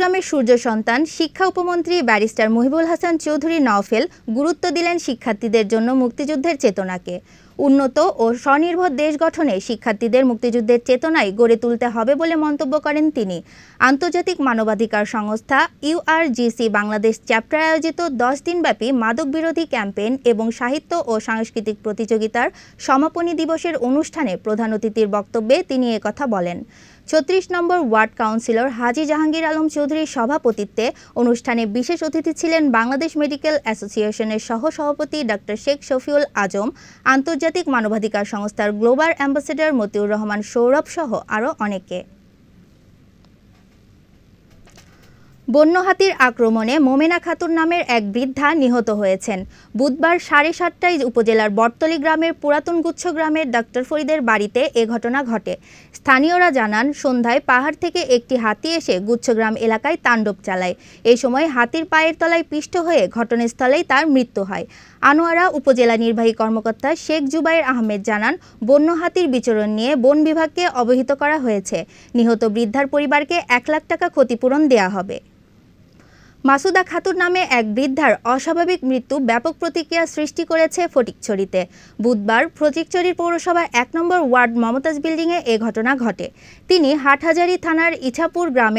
চট্টগ্রামের সূর্য সন্তান শিক্ষা উপমন্ত্রী ব্যারিস্টার মহিবুল হাসান চৌধুরী নওফেল গুরুত্ব দিলেন শিক্ষার্থীদের জন্য মুক্তিযুদ্ধের চেতনাকে। উন্নত ও স্বনির্ভর দেশ গঠনে শিক্ষার্থীদের মুক্তিযুদ্ধের চেতনায় গড়ে তুলতে হবে বলে মন্তব্য করেন তিনি। আন্তর্জাতিক মানবাধিকার সংস্থা ইউআরজিসি বাংলাদেশ চ্যাপ্টার আয়োজিত ১০ দিনব্যাপী মাদক বিরোধী ক্যাম্পেইন এবং সাহিত্য ও সাংস্কৃতিক প্রতিযোগিতার সমাপনী দিবসের অনুষ্ঠানে প্রধান অতিথির বক্তব্যে তিনি একথা বলেন। ৩৬ নম্বর ওয়ার্ড কাউন্সিলর হাজী জাহাঙ্গীর আলম চৌধুরীর সভাপতিত্বে অনুষ্ঠানে বিশেষ অতিথি ছিলেন বাংলাদেশ মেডিকেল অ্যাসোসিয়েশনের সহ-সভাপতি ডক্টর শেখ শফিউল আজম, আন্তর্জাতিক মানবাধিকার সংস্থার গ্লোবাল অ্যাম্বাসেডর মতিউর রহমান সৌরভ সহ আরও অনেকে। বন্য হাতির আক্রমণে মোমেনা খাতুন নামের এক বৃদ্ধা নিহত হয়েছেন। বুধবার 7:30টায় উপজেলার বটতলী গ্রামের পুরাতন গুচ্ছ গ্রামের ডক্টর ফরিদের বাড়িতে এ ঘটনা ঘটে। স্থানীয়রা জানান, সন্ধ্যায় পাহাড় থেকে একটি হাতি এসে গুচ্ছগ্রাম এলাকায় তাণ্ডব চালায়। এই সময় হাতির পায়ের তলায় পিষ্ট হয়ে ঘটনাস্থলেই তার মৃত্যু হয়। আনোয়ারা উপজেলা নির্বাহী কর্মকর্তা শেখ জুবায়ের আহমেদ জানান, বন্য হাতির বিচরণ নিয়ে বন বিভাগকে অবহিত করা হয়েছে। নিহত বৃদ্ধার পরিবারকে ১ লাখ টাকা ক্ষতিপূরণ দেওয়া হবে। মাসুদা খাতুন নামে এক বৃদ্ধার অস্বাভাবিক মৃত্যু ব্যাপক প্রতিক্রিয়া সৃষ্টি করেছে ফটিকছড়িতে। বুধবার ফটিকছড়ি পৌরসভার ১ নম্বর ওয়ার্ড মমতাজ বিল্ডিংয়ে এ ঘটনা ঘটে। তিনি হাটহাজারী থানার ইছাপুর গ্রামের